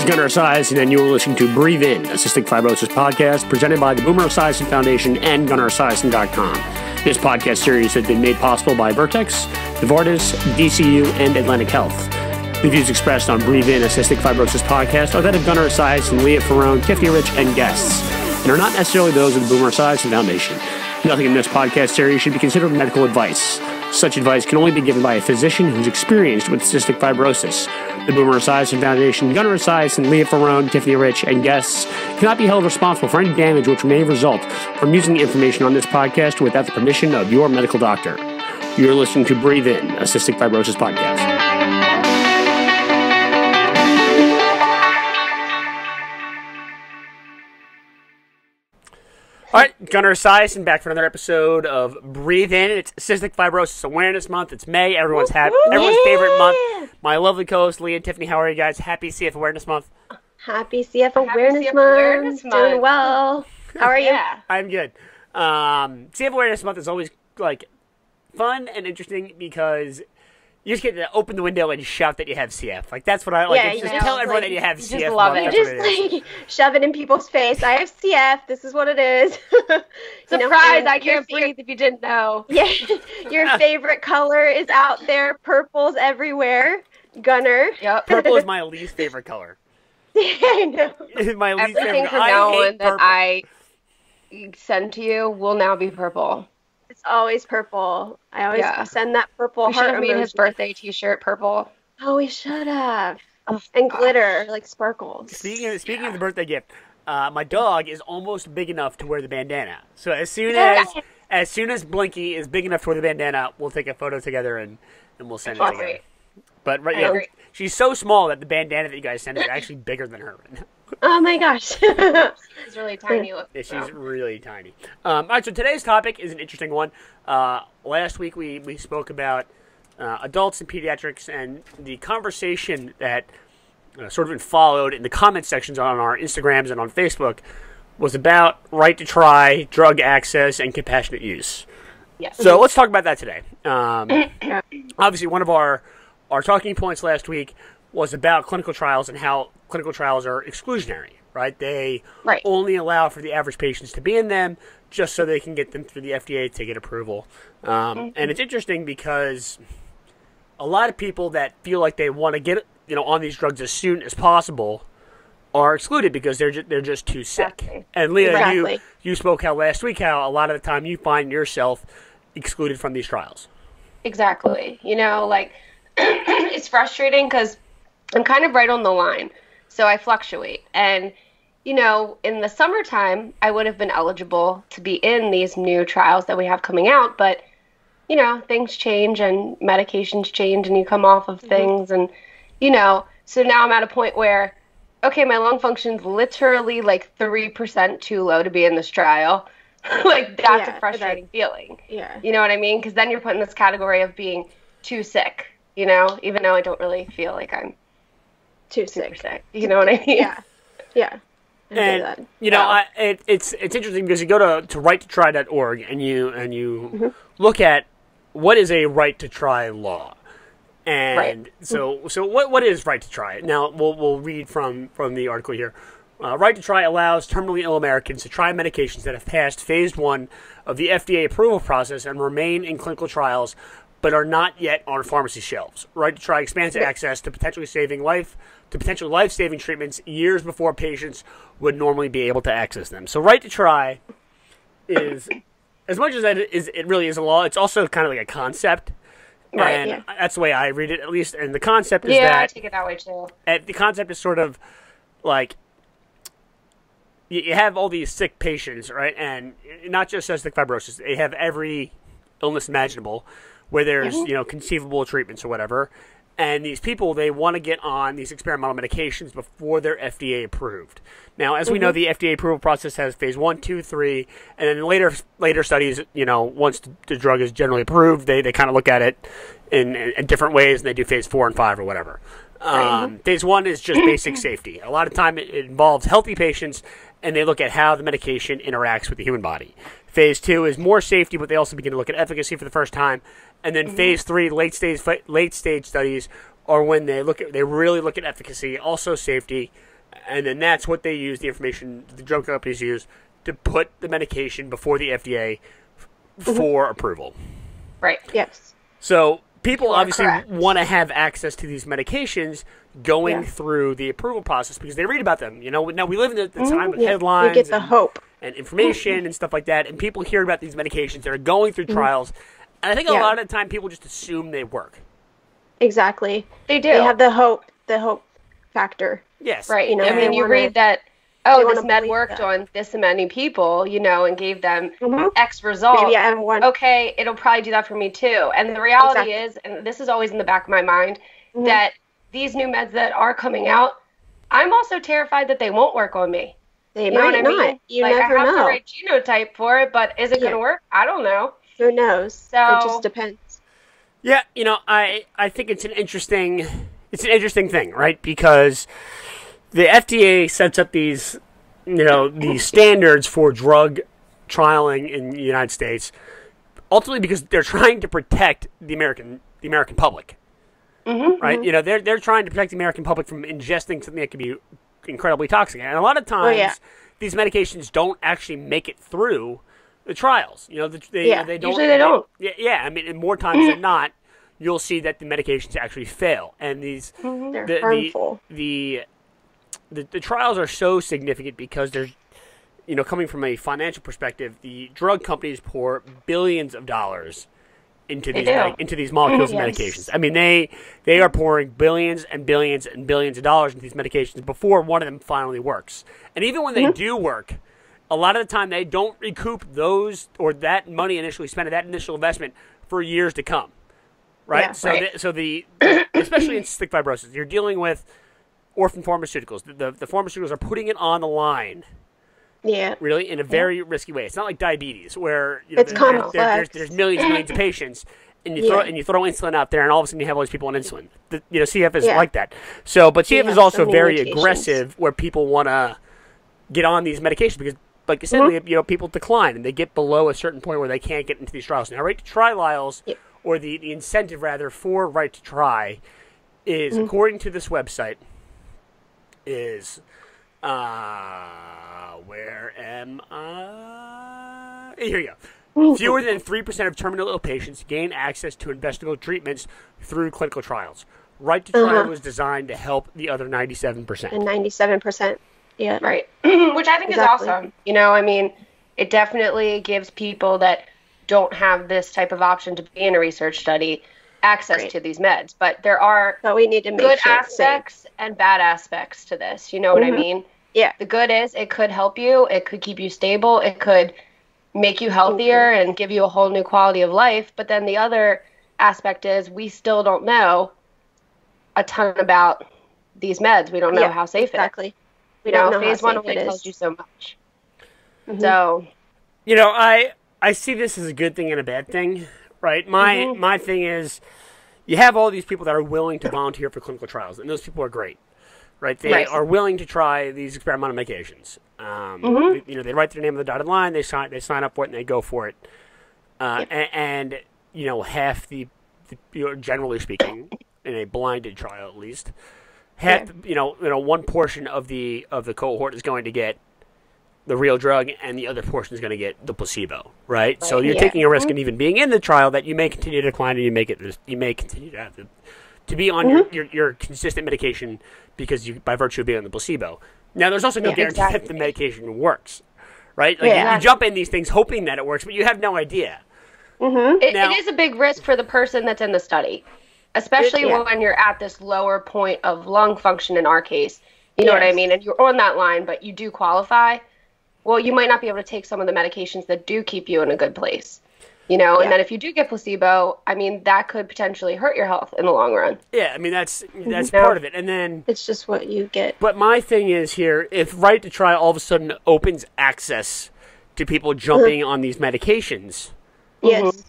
Gunnar Esiason, and you are listening to Breathe In, a cystic fibrosis podcast presented by the Boomer Esiason Foundation and GunnarEsiason.com. This podcast series has been made possible by Vertex, Novartis, DCU, and Atlantic Health. The views expressed on Breathe In, a cystic fibrosis podcast are that of Gunnar Esiason, Leah Ferrone, Tiffany Rich, and guests, and are not necessarily those of the Boomer Esiason Foundation. Nothing in this podcast series should be considered medical advice. Such advice can only be given by a physician who's experienced with cystic fibrosis. The Boomer Esiason Foundation, Gunnar Esiason, Leah Ferrone, Tiffany Rich, and guests cannot be held responsible for any damage which may result from using the information on this podcast without the permission of your medical doctor. You're listening to Breathe In, a cystic fibrosis podcast. All right, Gunnar Esiason back for another episode of Breathe In. It's Cystic Fibrosis Awareness Month. It's May. Everyone's favorite month. My lovely co-host, Leah and Tiffany, how are you guys? Happy CF Awareness Month. Happy CF Awareness Month. Doing well. How are you? I'm good. CF Awareness Month is always fun and interesting because you just get to open the window and shout that you have CF. That's what I like. Yeah, just tell everyone that you have CF. Just love it. You just shove it in people's face. I have CF. This is what it is. Surprise! I can't breathe if you didn't know. Yeah. Your favorite color is out there. Purple's everywhere. Gunnar. Yep. Purple is my least favorite color. I know. My least Everything favorite. from now on that I send to you will now be purple. It's always purple. I always send that purple We should heart have made his emoji. birthday T-shirt purple. Oh, we should have. Oh, And gosh. glitter, like sparkles. Speaking of the birthday gift, my dog is almost big enough to wear the bandana. So as soon as Blinky is big enough to wear the bandana, we'll take a photo together and we'll send it together. Great. But agree. she's so small that the bandana that you guys send is actually bigger than her. Oh my gosh. It's really tiny looking. Yeah, she's really tiny. All right, so today's topic is an interesting one. Last week we spoke about adults and pediatrics, and the conversation that sort of followed in the comment sections on our Instagrams and on Facebook was about right to try, drug access, and compassionate use. Yes. So let's talk about that today. Obviously, one of our talking points last week was about clinical trials and how clinical trials are exclusionary, right? They only allow for the average patients to be in them just so they can get them through the FDA to get approval. And it's interesting because a lot of people that feel like they want to get on these drugs as soon as possible are excluded because they're just too sick. Exactly. And Leah, Exactly. you spoke last week how a lot of the time you find yourself excluded from these trials. Exactly. It's frustrating because I'm kind of right on the line. So I fluctuate. And, in the summertime, I would have been eligible to be in these new trials that we have coming out. But, things change and medications change and you come off of things. And, so now I'm at a point where, okay, my lung function's literally 3% too low to be in this trial. That's a frustrating feeling. Yeah. You know what I mean? Because then you're put in this category of being too sick, even though I don't really feel like I'm Too super sick. sick. You know what I mean? Yeah. And it's interesting because you go to righttotry.org and you look at what is a right to try law, and so what is right to try? Now we'll read from the article here. Right to try allows terminally ill Americans to try medications that have passed phase 1 of the FDA approval process and remain in clinical trials, but are not yet on pharmacy shelves. Right to try expands access to potentially life-saving treatments years before patients would normally be able to access them. So right to try is, as much as it really is a law, it's also kind of like a concept. Right, And that's the way I read it, at least. And the concept is I take it that way too. the concept is sort of like you have all these sick patients, right? And not just cystic fibrosis. They have every illness imaginable where there's, conceivable treatments or whatever. And these people, they want to get on these experimental medications before they're FDA approved. Now, as we know, the FDA approval process has phase 1, 2, 3, and then later studies, once the drug is generally approved, they kind of look at it in different ways, and they do phase 4 and 5 or whatever. Phase 1 is just basic safety. A lot of time it involves healthy patients, and they look at how the medication interacts with the human body. Phase 2 is more safety, but they also begin to look at efficacy for the first time. And then phase 3, late stage studies, are when they really look at efficacy, also safety, and then that's what they use, the information the drug companies use to put the medication before the FDA for approval. Right. Yes. So people obviously correct. want to have access to these medications going through the approval process because they read about them. You know, now we live in the time of headlines You get the hope. and information and stuff like that, and people hear about these medications that are going through trials, and I think a Yeah. lot of the time people just assume they work. Exactly. They do. They have the hope factor. Yes. Right. You know, I mean, they you wanna- read that, they this wanna med believe worked that. on this many people, you know, and gave them Mhm. X result. Maybe I have one. Okay, it'll probably do that for me too. And the reality Exactly. is, and this is always in the back of my mind, that these new meds that are coming out, I'm also terrified that they won't work on me. They You know might what I not. mean? You like, never I have know. the right genotype for it, but is it going to work? I don't know. Who knows? So- It just depends. Yeah, you know, I think it's an interesting thing, right? Because the FDA sets up these, you know, these standards for drug trialing in the United States, ultimately because they're trying to protect the American public, right? You know, they're trying to protect the American public from ingesting something that can be incredibly toxic, and a lot of times these medications don't actually make it through the trials. You know, they don't. Usually they don't. Yeah. I mean, and more times than not, you'll see that the medications actually fail, and these They're harmful. the trials are so significant because there's, you know, coming from a financial perspective, the drug companies pour billions of dollars into these do. into these molecules and Yes. medications. I mean, they are pouring billions and billions and billions of dollars into these medications before one of them finally works. And even when they do work, a lot of the time they don't recoup those or that money initially spent, that initial investment, for years to come. Right? Yeah, so right. the especially in cystic fibrosis, you're dealing with orphan pharmaceuticals. The pharmaceuticals are putting it on the line, Yeah. really, in a very risky way. It's not like diabetes, where you know, It's complex. there's millions and millions of patients, and you throw insulin out there, and all of a sudden you have all these people on insulin. You know, CF is like that. So, but CF Yeah, is also so many very medications. aggressive, where people want to get on these medications because, like I said, you know, people decline and they get below a certain point where they can't get into these trials. Now, right to try trials, or the incentive rather for right to try, is according to this website, is where am I? Here you go. Fewer than 3% of terminally ill patients gain access to investigational treatments through clinical trials. Right to try was designed to help the other 97%. And 97%. Yeah. Right. Which I think Exactly. is awesome. You know, I mean, it definitely gives people that don't have this type of option to be in a research study access Right. to these meds. But there are But we need to make good sure it's safe. aspects and bad aspects to this. You know what I mean? Yeah. The good is it could help you. It could keep you stable. It could make you healthier and give you a whole new quality of life. But then the other aspect is we still don't know a ton about these meds. We don't know how safe exactly. it is. We You know, don't know phase how one safe only it tells is. you so much. So, You know, I see this as a good thing and a bad thing, right? My thing is, you have all these people that are willing to volunteer for clinical trials, and those people are great, right? They Right. are willing to try these experimental medications. You know, they write their name on the dotted line, they sign up for it, and they go for it. And you know, half the you know, generally speaking, in a blinded trial at least, half you know one portion of the cohort is going to get the real drug, and the other portion is going to get the placebo, right? So you're taking a risk in even being in the trial that you may continue to decline, and you may continue to have to be on your consistent medication because you, by virtue of being on the placebo. Now, there's also no guarantee that the medication works, right? Like you jump in these things hoping that it works, but you have no idea. it Now- is a big risk for the person that's in the study, especially when you're at this lower point of lung function in our case. You know what I mean? And you're on that line, but you do qualify. Well, you might not be able to take some of the medications that do keep you in a good place. You know, and then if you do get placebo, I mean, that could potentially hurt your health in the long run. Yeah, I mean, that's part of it. And then, It's just what you get. but my thing is here, if Right to Try all of a sudden opens access to people jumping on these medications, Yes.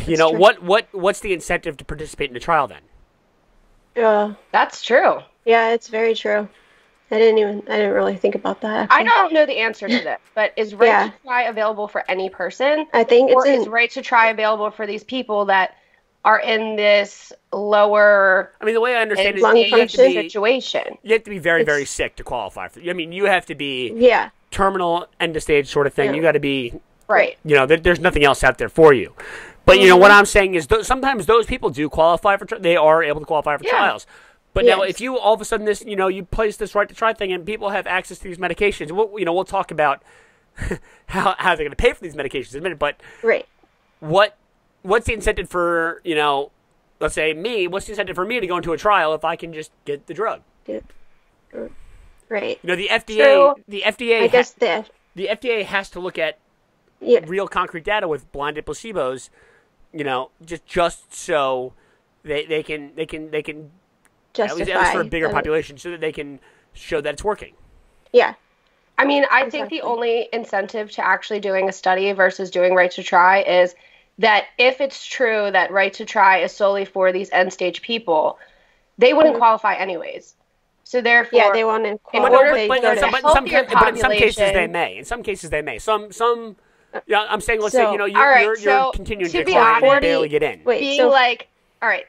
you know, true. what's the incentive to participate in the trial then? That's true. Yeah, it's very true. I didn't really think about that. Actually. I don't know the answer to this, but is Right to Try available for any person? I think Or it's is Right to Try available for these people that are in this lower I mean, the way I understand it, lung you have to function be, situation. you have to be very, very sick to qualify for. I mean, you have to be Yeah. terminal, end of stage sort of thing. Yeah. You got to be, Right. you know, there's nothing else out there for you. But you know what I'm saying is, sometimes those people do qualify for. They are able to qualify for trials. But now, Yes. if you all of a sudden you place this right to try thing, and people have access to these medications, we'll talk about how they're going to pay for these medications in a minute. But Right. what's the incentive for let's say me? What's the incentive for me to go into a trial if I can just get the drug? Right. You know, the FDA. So, The FDA. I guess the The FDA has to look at yeah. real concrete data with blinded placebos, just so they can at least justify for a bigger the- population, so that they can show that it's working. Yeah. I mean, I think Exactly. the only incentive to actually doing a study versus doing right to try is that if it's true that right to try is solely for these end stage people, they wouldn't qualify anyways. So therefore, Yeah, they want to in qualify. order they to go go to to but healthier in some cases they population. may. In some cases they may. Some. Yeah, I'm saying, let's So, say all right, you're so continuing to to be try and honest- barely get in. Wait, being so like, all right,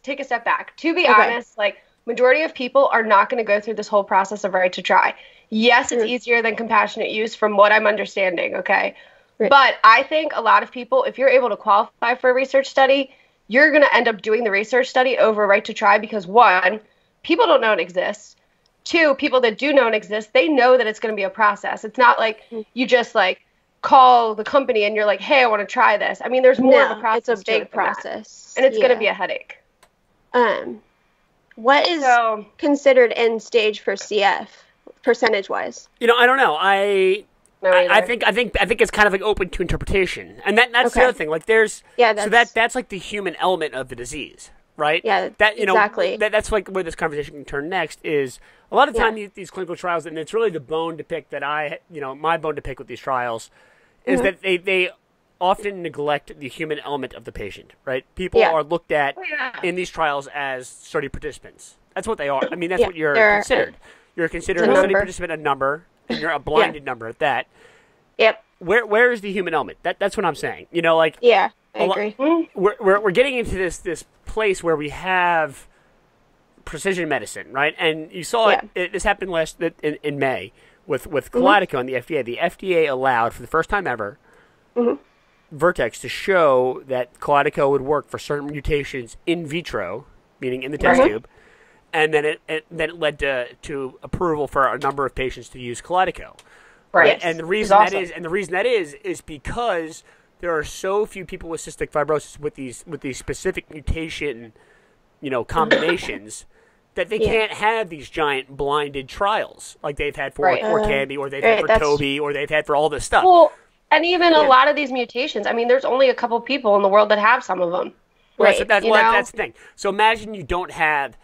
take a step back. To be Okay. honest, like majority of people are not going to go through this whole process of right to try. Yes, it's easier than compassionate use from what I'm understanding, okay? Right. But I think a lot of people, if you're able to qualify for a research study, you're going to end up doing the research study over right to try because one, people don't know it exists. Two, people that do know it exists, they know that it's going to be a process. It's not like you just like call the company and you're like, hey, I want to try this. I mean, there's more of a no, process. it's a to it big than that. process. And it's going to Yeah. be a headache. What is So, considered end stage for CF percentage wise? I don't know. I no, think it's kind of like open to interpretation, and that's the Okay. other thing. Like there's Yeah, so that's- that's like the human element of the disease, right? Yeah, that exactly. That's like where this conversation can turn next. Is a lot of time Yeah. these clinical trials, and it's really the bone to pick that my bone to pick with these trials is Mm-hmm. that they often neglect the human element of the patient, right? People Yeah. are looked at yeah. in these trials as study participants. That's what they are. I mean, that's Yeah, what you're they're- considered. You're considered It's a a study number. participant, a number, and you're a blinded number at that. Yep. Where is the human element? That's what I'm saying. Like Yeah, I a lo- agree. we're getting into this place where we have precision medicine, right? And you saw it. This happened in May with Kalydeco and the FDA. The FDA allowed for the first time ever Vertex to show that Kalydeco would work for certain mutations in vitro, meaning in the test tube, and then it led to approval for a number of patients to use Kalydeco. Right. And the It's reason awesome. that is because there are so few people with cystic fibrosis with these specific mutation, combinations that they can't have these giant blinded trials like they've had for Right. Orkambi, or they've had for that's- Toby, or they've had for all this stuff. Well, and even a lot of these mutations, I mean, there's only a couple people in the world that have some of them. Right, Right. that's the thing. So imagine you don't have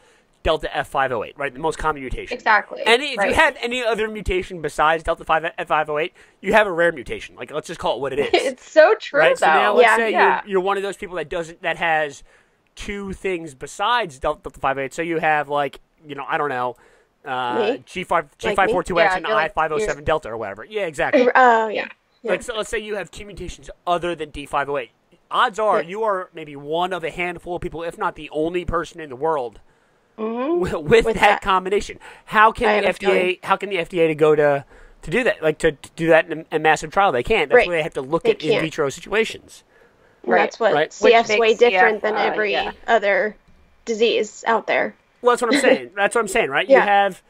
Delta F508, right? The most common mutation. Exactly. And if you Right. have any other mutation besides Delta F508, you have a rare mutation. Like, let's just call it what it is. It's so true, Right. though. So now let's say yeah. you're one of those people that has two things besides Delta 508. So you have Me? G542X Yeah, and you're like- I507 Delta or whatever. Yeah, exactly. Oh, yeah. Like, so let's say you have two mutations other than D508. Odds are you are maybe one of a handful of people, if not the only person in the world with that that. combination. How can I the have a feeling. FDA? How can the FDA to go to do that? Like to do that in a massive trial? They can't. That's Right. why they have to look They at in can't. vitro situations. And that's what Right. CF's Which way makes different CF, than every yeah. other disease out there. Well, that's what I'm saying. That's what I'm saying, right? Yeah. You have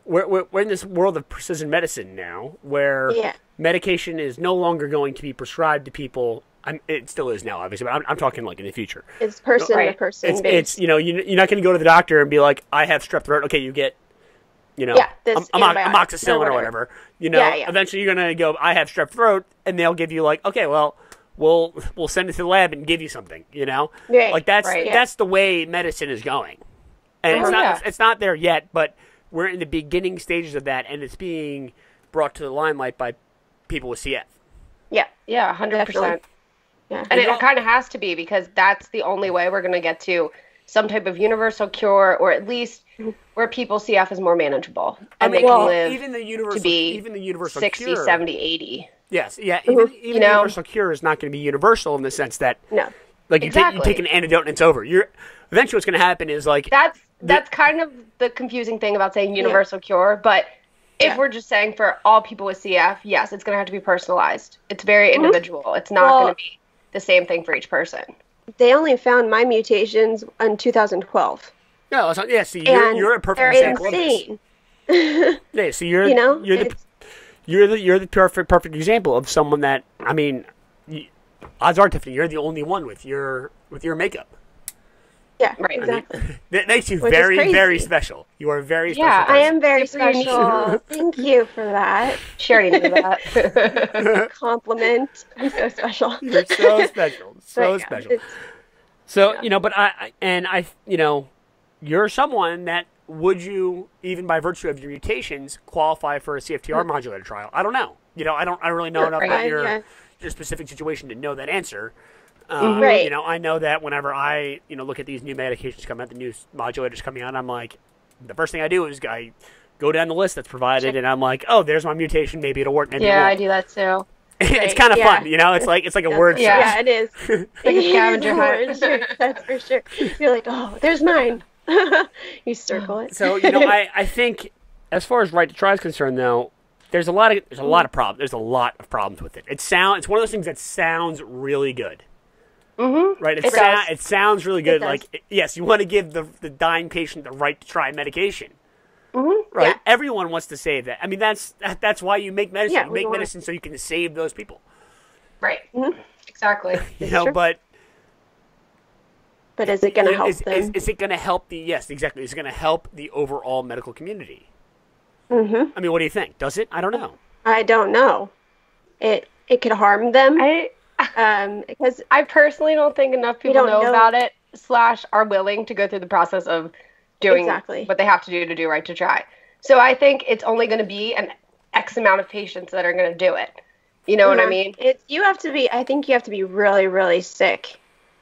we're in this world of precision medicine now, where Yeah. medication is no longer going to be prescribed to people. It still is now, obviously, but I'm talking like in the future. It's person Right. to person It's based. you're not going to go to the doctor and be like, I have strep throat. Okay, you get this antibiotic amoxicillin or or whatever. Yeah. Eventually you're going to go, I have strep throat, and they'll give you like, okay, well, we'll send it to the lab and give you something. Right. Like that's Right. that's the way medicine is going, and it's not there yet, but we're in the beginning stages of that, and it's being brought to the limelight by people with CF. Yeah. Yeah, 100%. Definitely. Yeah. And You know- it kind of has to be because that's the only way we're going to get to some type of universal cure, or at least where people CF is more manageable. And they can live even the universal, be even the universal 60, cure. 70, 80. Yes, yeah. Even the know? universal cure is not going to be universal in the sense that No. Like you Exactly. take an antidote and it's over. Eventually what's going to happen is like That's kind of the confusing thing about saying universal cure, but if we're just saying for all people with CF, yes, it's going to have to be personalized. It's very individual. It's not going to be the same thing for each person. They only found my mutations in 2012. no, it's not, yeah. See, And you're a perfect they're example of this. insane. Yeah, so you're You know, you're the perfect example of someone that odds are, Tiffany, you're the only one with your makeup. Yeah, Right. exactly. That makes you Which is very, crazy. very special. You are a very special Yeah, person. I am very Super unique. special. Thank you for that She already knew that. compliment. I'm so special. You're so special. So But, yeah, special. it's- So, but you're someone that, would you, even by virtue of your mutations, qualify for a CFTR modulator trial? I don't know. I don't really know enough about your specific situation to know that answer. Right. I know that whenever I, look at these new medications coming out, the new modulators coming out, I'm like, the first thing I do is I go down the list that's provided, and I'm like, oh, there's my mutation. Maybe it'll work. Maybe it Yeah, I won't. do that too. It's kind of fun, It's like a word search. Yeah. Yeah, it is. Like a scavenger hunt. Word search, that's for sure. You're like, oh, there's mine. You circle it. So I think as far as right to try is concerned, though, there's a lot of problems. There's a lot of problems with it. It's one of those things that sounds really good. Mm-hmm. Right? It sounds really good. It does. Like, yes, you want to give the dying patient the right to try medication. Mm-hmm. Right? Yeah. Everyone wants to save that. I mean, that's why you make medicine. Yeah, you we make want- medicine so you can save those people. Right. Exactly. true. But But is it going to help them? is it going to help yes, exactly. Is it going to help the overall medical community? Mm-hmm. I mean, what do you think? Does it? I don't know. I don't know. It could harm them. Because I personally don't think enough people don't know know. about it / are willing to go through the process of doing Exactly. what they have to do right to try. So I think it's only going to be an X amount of patients that are going to do it. You know what I mean? I think you have to be really, really sick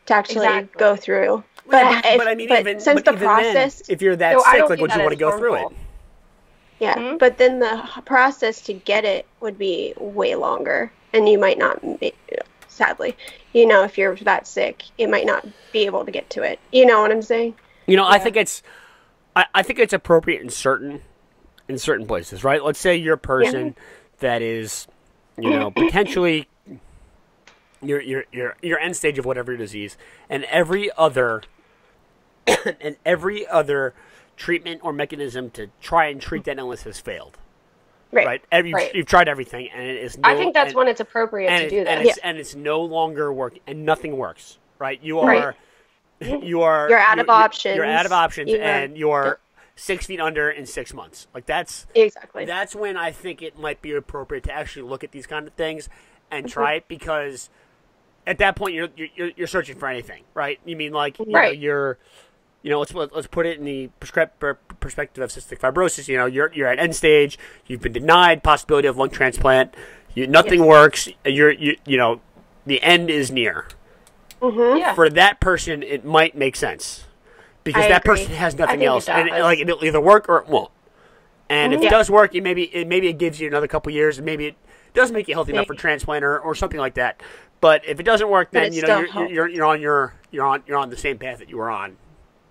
to actually Exactly. go through. But Since the even process, then, if you're that No, I sick, don't like, view would that you want to as go through it? harmful. yeah, but then the process to get it would be way longer, and you might not, sadly, if you're that sick, you might not be able to get to it. You know what I'm saying? I think I think it's appropriate in certain places, right? Let's say you're a person that is, potentially your end stage of whatever your disease, and every other treatment or mechanism to try and treat that illness has failed. Right? You've tried everything, and it is. I think that's when it's appropriate to do that. And it's no longer working, and nothing works. Right? You are. You're out of options. You're out of options, Yeah. and you're 6 feet under in 6 months. Like that's Exactly. That's when I think it might be appropriate to actually look at these kind of things and try it, because at that point you're searching for anything, right? You mean like let's put it in the perspective of cystic fibrosis. You're at end stage. You've been denied possibility of lung transplant. Nothing works. The end is near. Yeah. For that person, it might make sense because I that agree. person has I nothing think it else, and does. it'll either work or it won't. And if it Yeah. does work, maybe it gives you another couple years, and maybe it does make you healthy enough for Maybe. transplant or something like that. But if it doesn't work, then it still helps. you're on the same path that you were on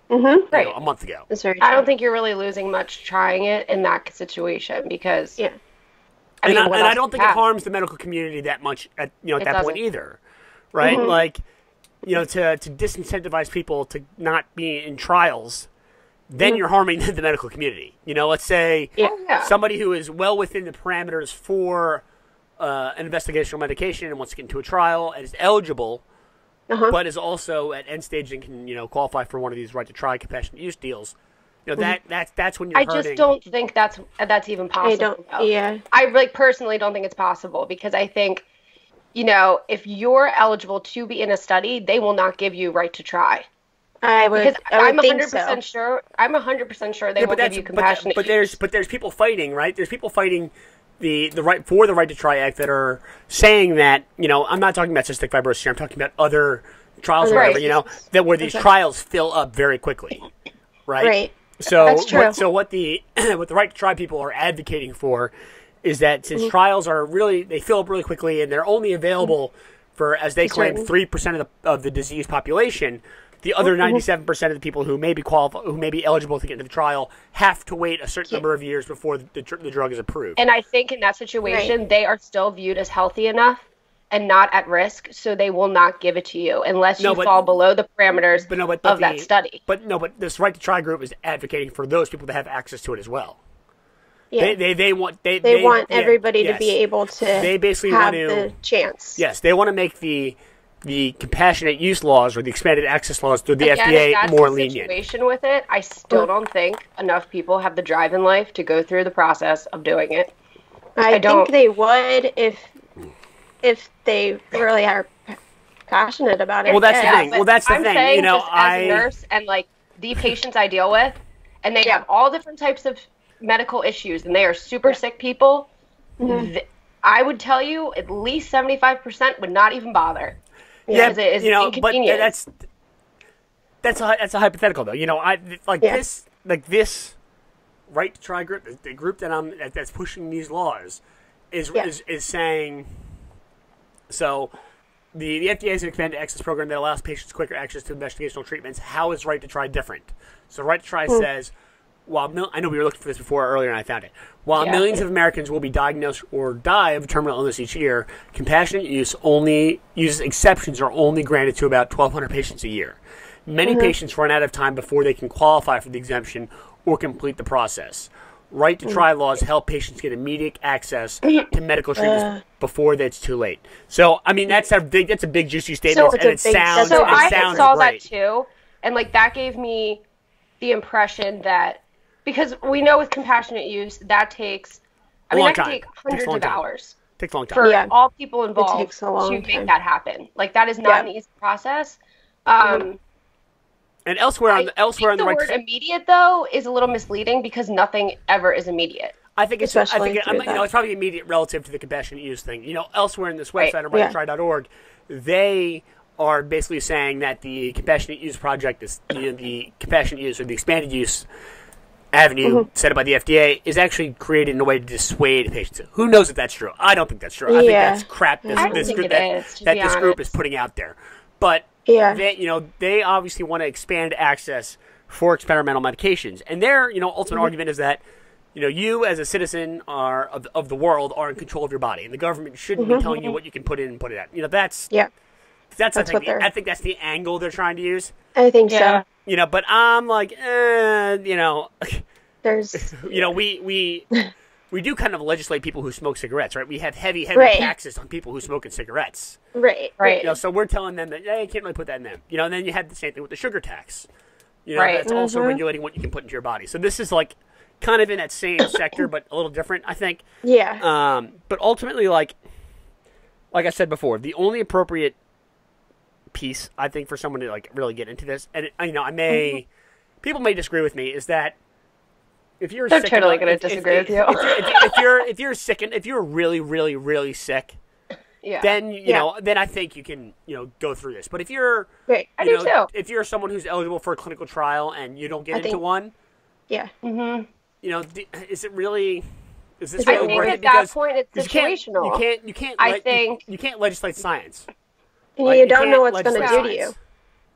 Right. a month ago. That's very I don't true. think you're really losing much trying it in that situation because Yeah. I mean, and what I else don't do think you it have? harms the medical community that much at that point doesn't. either, right? Like, to disincentivize people to not be in trials, then you're harming the medical community. Let's say Yeah. somebody who is well within the parameters for an investigational medication and wants to get into a trial and is eligible, but is also at end stage and can qualify for one of these right to try compassionate use deals. That's when you're I hurting. just don't think that's even possible. I don't. though. Yeah. I personally don't think it's possible because I think, if you're eligible to be in a study, they will not give you right to try. I would. Because I I'm would think 100% so. sure. I'm 100% sure they won't give you compassionate. But there's people fighting, right? There's people fighting the right to try act that are saying that I'm not talking about cystic fibrosis here. I'm talking about other trials, or Right. whatever. That where these trials fill up very quickly, right? Right. So That's true. what the what the right to try people are advocating for is that since trials are they fill up really quickly and they're only available for, as they claim, 3% of the diseased population. The other 97% of the people who may be who may be eligible to get into the trial, have to wait a certain number of years before the drug is approved. And I think in that situation, they are still viewed as healthy enough and not at risk, so they will not give it to you unless you fall below the parameters of that study. But this Right to Try group is advocating for those people to have access to it as well. Yeah. They want everybody to be able to they basically have want to, the chance. Yes, they want to make the compassionate use laws or the expanded access laws through the Again, FDA if that's more the lenient. Situation with it, I still don't think enough people have the drive in life to go through the process of doing it. I think they would if they really are passionate about it. Well, that's the thing. Well, that's the I'm thing. saying, as a nurse and like the patients I deal with, and they have all different types of medical issues, and they are super sick people. I would tell you at least 75% would not even bother. Yeah, it is but that's a hypothetical though. This Right to Try group, the group that's pushing these laws, is saying. So, the FDA's expanded access program that allows patients quicker access to investigational treatments. How is Right to Try different? So, Right to Try says, I know we were looking for this earlier, and I found it. While millions of Americans will be diagnosed or die of terminal illness each year, compassionate use exceptions are only granted to about 1,200 patients a year. Many patients run out of time before they can qualify for the exemption or complete the process. Right to Try laws help patients get immediate access to medical treatments before it's too late. So, I mean, that's a big juicy statement, and it sounds great. I saw that too, and that gave me the impression that, because we know with compassionate use that takes, that can take hundreds of hours. Takes a long time for all people involved to make that happen. That is not an easy process. And elsewhere on the right, word immediate though is a little misleading because nothing ever is immediate. I think it's probably immediate relative to the compassionate use thing. Elsewhere in this website on righttotry.org, they are basically saying that the compassionate use project is the compassionate use or the expanded use avenue set up by the FDA is actually created in a way to dissuade patients. Who knows if that's true? I don't think that's true. I think that's crap this group is putting out there. But they obviously want to expand access for experimental medications, and their ultimate argument is that you as a citizen of the world are in control of your body, and the government shouldn't be telling you what you can put in and put it out. I think that's the angle they're trying to use. I think so. But I'm like, there's we do kind of legislate people who smoke cigarettes, right? We have heavy taxes on people who smoke in cigarettes. Right. So we're telling them that you can't really put that in them. And then you have the same thing with the sugar tax. That's also regulating what you can put into your body. So this is kind of in that same sector, but a little different, I think. Yeah. But ultimately, like I said before, the only appropriate piece, I think, for someone to really get into this, and people may disagree with me, is that if you're They're totally going to disagree with you. If you're sick, and if you're really, really, really sick, then then I think you can go through this. But if you're if you're someone who's eligible for a clinical trial and you don't get into one, is it really? Is this really worth it? Because at that point, it's situational. You can't legislate science. You don't know what's going to do to you.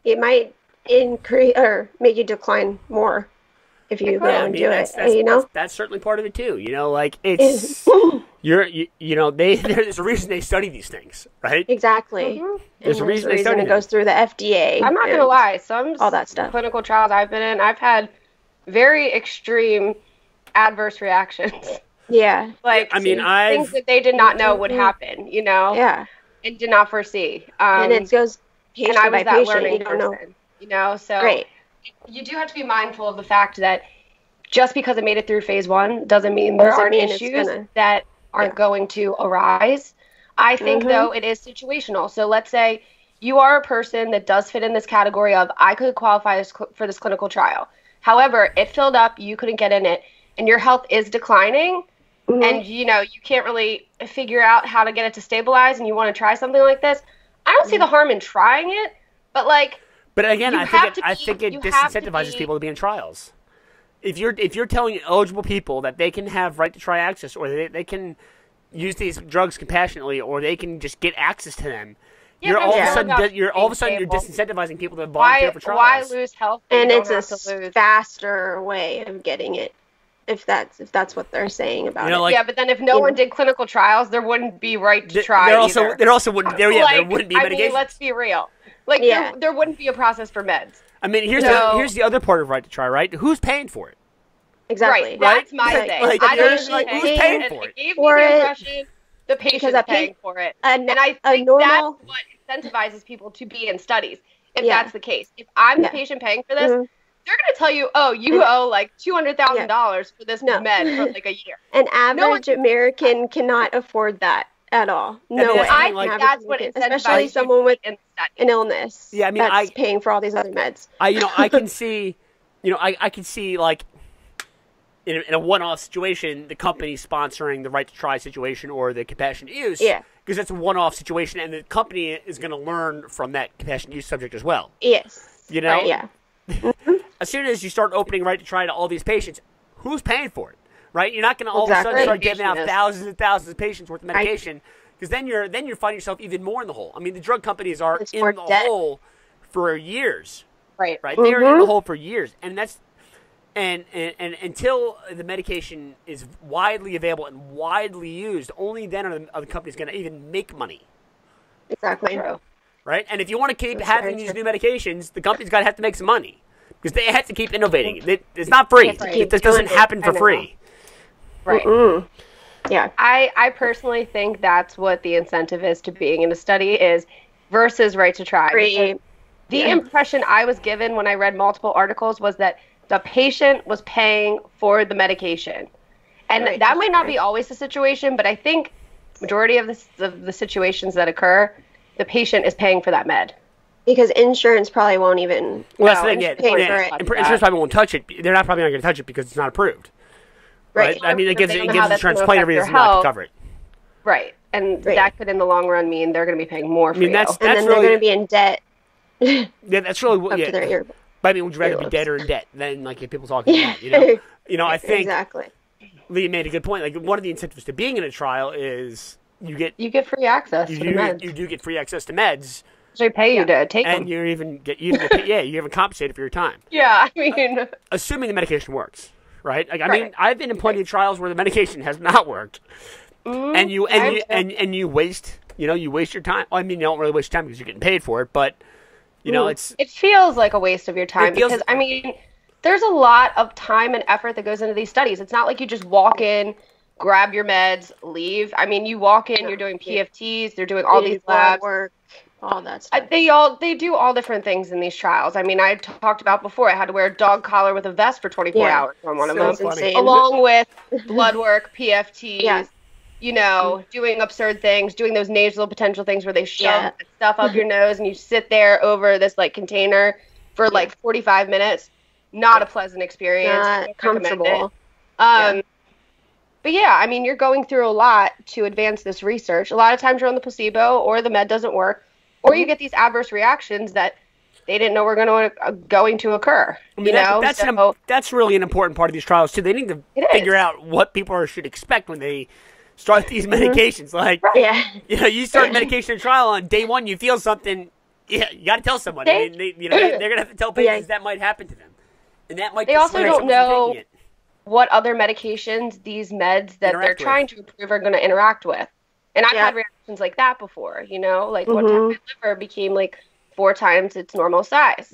It might increase or make you decline more if you go and do it. That's certainly part of it too. It's there's a reason they study these things, right? Exactly. There's a reason they study it goes through the FDA. I'm not going to lie. All that stuff. Clinical trials I've been in, I've had very extreme adverse reactions. Yeah. Things that they did not know would happen, Yeah. And did not foresee. And it goes patient and I was by that patient. learning You don't know. So you do have to be mindful of the fact that just because it made it through phase 1 doesn't mean there aren't issues that aren't going to arise. I think, though, it is situational. So let's say you are a person that does fit in this category of I could qualify for this clinical trial. However, it filled up, you couldn't get in it, and your health is declining, and you can't really figure out how to get it to stabilize, and you want to try something like this. I don't see the harm in trying it, but again, I think it disincentivizes people to be in trials. If you're telling eligible people that they can have right to try access, or they can use these drugs compassionately, or they can just get access to them, you're but all of I'm a sure sudden about you're all of a sudden you're being disincentivizing people to volunteer for Why trials. lose health? And you it's don't a have to lose. faster way of getting it, if that's what they're saying about You know, it. like, Yeah, but then if no one did clinical trials, there wouldn't be right to try there also either. there also wouldn't there Like, wouldn't be I medication. mean, let's be real. Like, Yeah. there wouldn't be a process for meds. I mean, here's So- the other part of right to try, right? Who's paying for it? Exactly. Right, that's my Like- thing. like, I there's, don't like, think who's paying for it it? gave For me the it- impression the patient's a paying for it. a And I a think normal. that's what incentivizes people to be in studies, if Yeah. that's the case. If I'm the Yeah. patient paying for this, Mhm. they're going to tell you, oh, you owe like $200,000 for this No. med for like a year. An No one- average American cannot afford that at all. No mean, way. that's I something like- think An that's average what American, incentivizes especially you someone with in studies. an illness. Yeah, I mean, that's I- paying for all these other meds. I can see, I can see like in a one-off situation, the company sponsoring the right to try situation or the compassionate use. Yeah. Because that's a one-off situation, and the company is going to learn from that compassionate use subject as well. Yes. You know? Right, yeah. As soon as you start opening right to try to all these patients, who's paying for it? Right? You're not going to all of a sudden Exactly. start giving out Patient is. thousands and thousands of patients worth of medication, because then you're finding yourself even more in the hole. I mean, the drug companies are It's in more the debt. hole for years. Right. Right? They're in the hole for years, and that's and until the medication is widely available and widely used, only then are the companies going to even make money. Exactly. True. Right? And if you want to keep That's having very these true. new medications, the company's got to have to make some money because they have to keep innovating. It's not free. have to It keep just doesn't doing it. happen for I know. free. Right. Mm. Yeah. I personally think that's what the incentive is to being in a study is versus right to try. Free. The Yeah. impression I was given when I read multiple articles was that the patient was paying for the medication. And Right. that might not be always the situation, but I think majority of the situations that occur, the patient is paying for that med. Because insurance probably won't even. Well, that's the No, thing. Yeah, it's paying yeah, for it. and insurance probably won't touch it. They're not probably not going to touch it because it's not approved. Right? I mean, it gives They don't know how that's insurance gonna plenty of affect their reasons not to health. cover it. Right. And Right. that could in the long run mean they're going to be paying more for I mean, you. that's And then really they're going to be in debt yeah, that's really what. up Yeah. to their ear. But I mean, would you rather be earlobes. dead or in debt than like if people talking about that? You know, I think Exactly. Lee made a good point. Like one of the incentives to being in a trial is you get free access to the meds. you do get free access to meds, They pay you to take and them. you even get paid, you even compensated for your time, Yeah, I mean, assuming the medication works. Right? Like I Right. mean, I've been in plenty of trials where the medication has not worked, and you waste you waste your time. Well, I mean, you don't really waste your time because you're getting paid for it, but it's it feels like a waste of your time It feels- because, I mean, there's a lot of time and effort that goes into these studies. It's not like you just walk in, grab your meds, leave. I mean, you walk in, you're doing PFTs, they're doing all They do these blood labs. work, all that stuff. They do all different things in these trials. I mean, I talked about before, I had to wear a dog collar with a vest for 24 Yeah. hours on one of So them. funny. insane. Along with blood work, PFTs, Yeah. doing absurd things, doing those nasal potential things where they shove Yeah. stuff up your nose and you sit there over this like container for like 45 minutes. Not a pleasant experience. Not Don't recommend comfortable. it. Yeah. But yeah, I mean, you're going through a lot to advance this research. A lot of times you're on the placebo or the med doesn't work, or you get these adverse reactions that they didn't know were going to occur. I mean, that's So- that's really an important part of these trials too. They need to It figure is. out what people should expect when they start these medications. Like, Yeah. you start a medication trial on day one, you feel something. Yeah, you got to tell someone. I mean, they're gonna have to tell patients that might happen to them, and that might. They also dissuade don't someone from know taking it. what other medications these meds that they're Interact with. trying to improve are going to interact with. And I've Yeah. had reactions like that before, like one time my liver became like 4 times its normal size.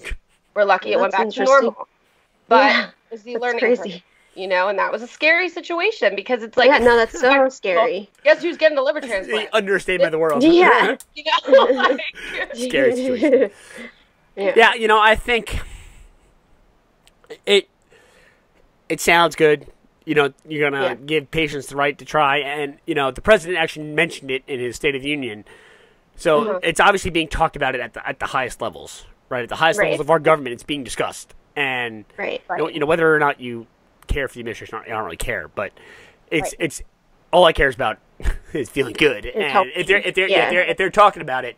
We're lucky it went That's back to interesting. normal. But Yeah, it's the that's learning crazy. curve, and that was a scary situation because it's like, Yeah, no, that's so scary. guess who's getting the liver The transplant? understatement of the world. Yeah. Like, Scary situation. Yeah. Yeah, I think it sounds good. You're gonna Yeah. give patients the right to try, and the president actually mentioned it in his State of the Union. So it's obviously being talked about it at the highest levels, right? At the highest levels Right. of our government, it's being discussed, and Right. whether or not you care for the administration, I don't really care, but it's all I care about is feeling good, and healthy. if they're talking about it,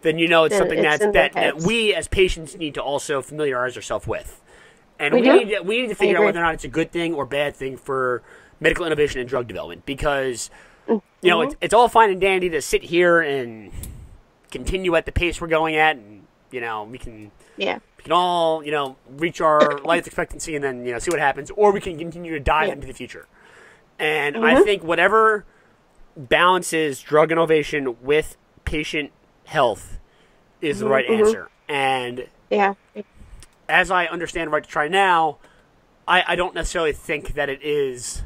then it's Then something it's in their that heads. we as patients need to also familiarize ourselves with. And We we do. need to figure out agree. whether or not it's a good thing or bad thing for medical innovation and drug development, because Mm-hmm. it's all fine and dandy to sit here and continue at the pace we're going at, and we can all reach our life expectancy and then see what happens, or we can continue to dive into the future. And I think whatever balances drug innovation with patient health is the right answer. And as I understand Right to Try now, I don't necessarily think that it is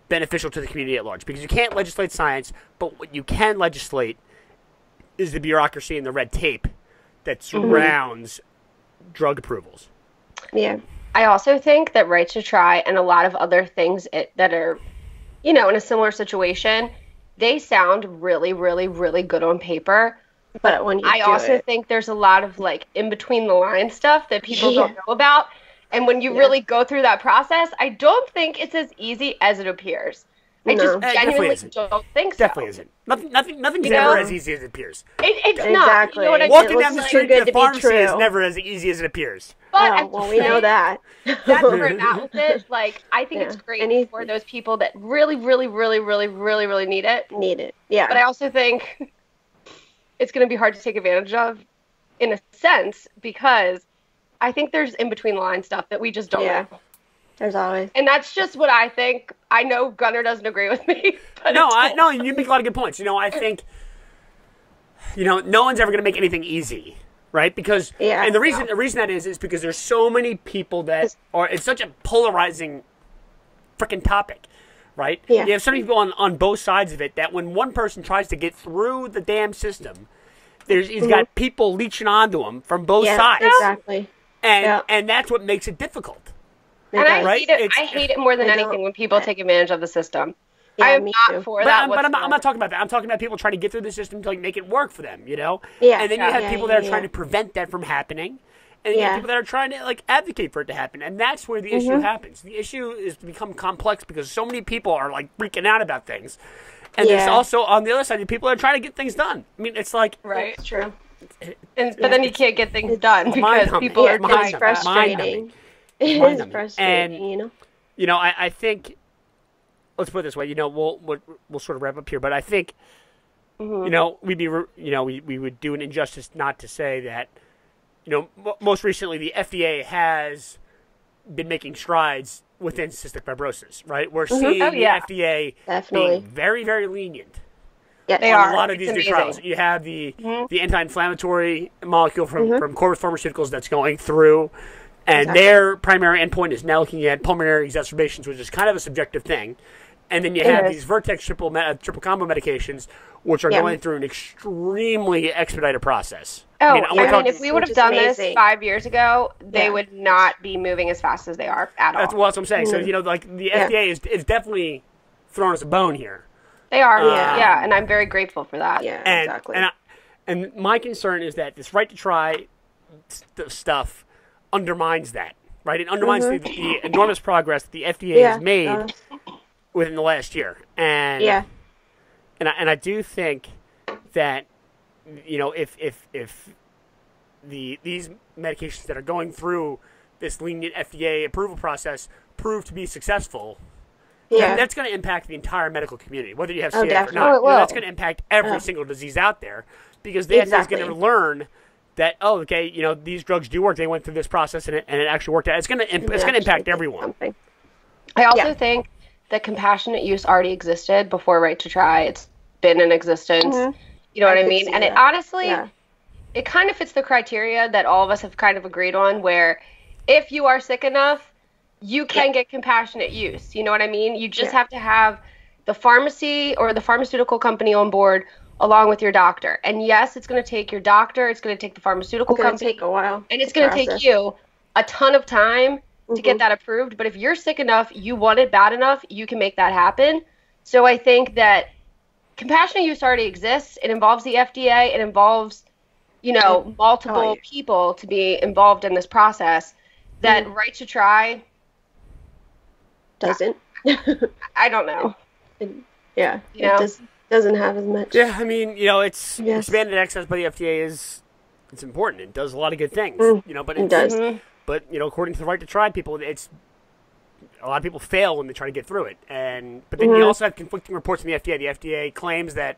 beneficial to the community at large, because you can't legislate science, but what you can legislate is the bureaucracy and the red tape that surrounds drug approvals. Yeah. I also think that Right to Try and a lot of other things that are, in a similar situation, they sound really, really, really good on paper. But when you also think there's a lot of in between the line stuff that people don't know about. And when you really go through that process, I don't think it's as easy as it appears. I just genuinely don't think so. Definitely isn't. Nothing's ever as easy as it appears. It's not. Exactly. You know what I mean? Walking down the street to the pharmacy is never as easy as it appears. But we know that. That's where I'm at with it. I think it's great for those people that really, really, really, really, really, really need it. Yeah. But I also think it's going to be hard to take advantage of, in a sense, because I think there's in-between line stuff that we just don't know. There's always. And that's just what I think. I know Gunnar doesn't agree with me. But no, you make a lot of good points. I think, no one's ever going to make anything easy, right? Because, and the reason that is because there's so many people that are, it's such a polarizing freaking topic, right? Yeah. You have so many people on both sides of it that when one person tries to get through the damn system, he's got people leeching onto him from both sides. Exactly. And that's what makes it difficult. And I hate it more than anything when people take advantage of the system. Yeah, I am not for that. But I'm not talking about that. I'm talking about people trying to get through the system to make it work for them, Yeah. And then you have people that are trying to prevent that from happening, and you have people that are trying to advocate for it to happen, and that's where the issue happens. The issue is to become complex because so many people are freaking out about things, and there's also on the other side the people that are trying to get things done. I mean, it's right. It's true. But then you can't get things done because people are it's frustrating. It is frustrating, and, I think, let's put it this way, we'll sort of wrap up here, but I think, we would do an injustice not to say that, most recently the FDA has been making strides within cystic fibrosis, right? We're seeing the FDA being very, very lenient. Yeah, they are. A lot of these new trials. You have the anti-inflammatory molecule from Corvus Pharmaceuticals that's going through. And their primary endpoint is now looking at pulmonary exacerbations, which is kind of a subjective thing. And then you have these Vertex triple combo medications, which are going through an extremely expedited process. Oh, I mean, if we would have done this 5 years ago, they would not be moving as fast as they are at all. That's what I'm saying. So, the FDA is definitely throwing us a bone here. They are, and I'm very grateful for that. Yeah, exactly. And my concern is that this Right to Try stuff undermines that, right? It undermines the enormous progress that the FDA has made within the last year, and I do think that if these medications that are going through this lenient FDA approval process prove to be successful, that's going to impact the entire medical community, whether you have CF or not. That's going to impact every single disease out there because the FDA is going to learn that these drugs do work. They went through this process and it actually worked out. It's going to impact everyone. I also think that compassionate use already existed before Right to Try. It's been in existence. You know what I mean? And it honestly, it kind of fits the criteria that all of us have kind of agreed on, where if you are sick enough, you can get compassionate use. You know what I mean? You just have to have the pharmacy or the pharmaceutical company on board along with your doctor. And yes, it's going to take your doctor, it's going to take the pharmaceutical company. It's going to take a while. And it's going to take you a ton of time to get that approved. But if you're sick enough, you want it bad enough, you can make that happen. So I think that compassionate use already exists. It involves the FDA. It involves, multiple people to be involved in this process. That Right to Try doesn't. I don't know. It doesn't have as much. Yeah, I mean, it's expanded access by the FDA it's important. It does a lot of good things. But it does. But according to the Right to Try people, it's a lot of people fail when they try to get through it. But then you also have conflicting reports from the FDA. The FDA claims that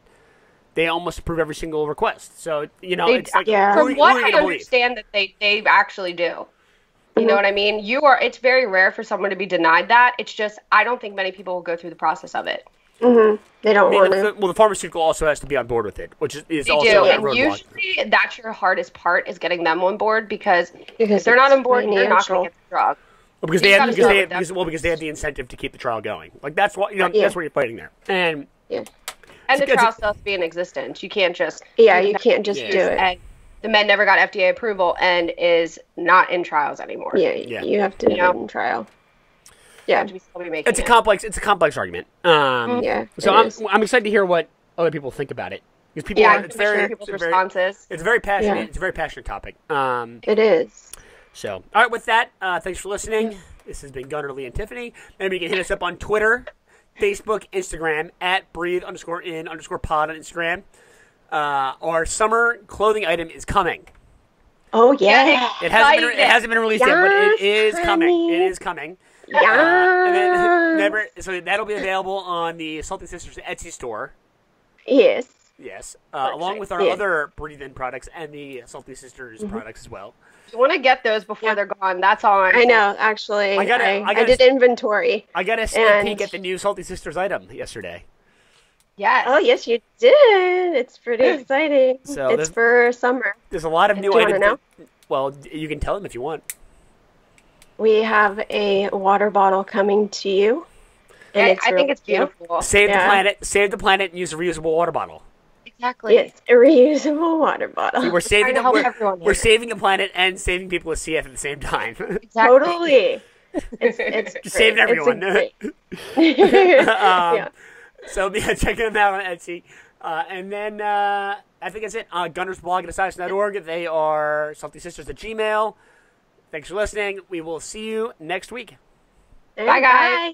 they almost approve every single request. So, it's like, from who what are you I gonna believe? understand that they actually do. You know what I mean? It's very rare for someone to be denied that. It's just, I don't think many people will go through the process of it. They don't want to. Well, the pharmaceutical also has to be on board with it, which is They also do, a and roadblock. usually that's your hardest part is getting them on board because if they're not on board, you're not going to get the drug. Well, because You gotta start with them. because they have the incentive to keep the trial going. Like that's what that's what you're fighting there. And And the trial still has to be in existence. You can't just you can't just do it. And the med never got FDA approval and is not in trials anymore. Yeah. You have to be in trial. Yeah, it's a complex argument. So I'm excited to hear what other people think about it because people people's responses. It's very passionate. It's a very passionate topic. It is. So, all right, with that, thanks for listening. This has been Gunner, Lee, and Tiffany. Maybe you can hit us up on Twitter, Facebook, Instagram, at breathe_in_pod on Instagram. Our summer clothing item is coming. Oh, yeah. It hasn't been released yet, but it is coming. It is coming. Yeah. So that'll be available on the Salty Sisters Etsy store. Yes. Yes. Along with our other Breathe In products and the Salty Sisters products as well. You want to get those before they're gone. That's all I know, actually. I did inventory. I got a sneak peek at the new Salty Sisters item yesterday. Yes. Oh, yes, you did. It's pretty exciting. So it's for summer. There's a lot of new items. Well, you can tell them if you want. We have a water bottle coming to you. And I think it's beautiful. Save the planet, and use a reusable water bottle. Exactly. It's a reusable water bottle. See, we're saving the planet and saving people with CF at the same time. Exactly. Totally. It's saving everyone. So check them out on Etsy. And then I think that's it. Gunner's blog at Assassin.org. They are saltysisters@gmail.com. Thanks for listening. We will see you next week. Bye, guys.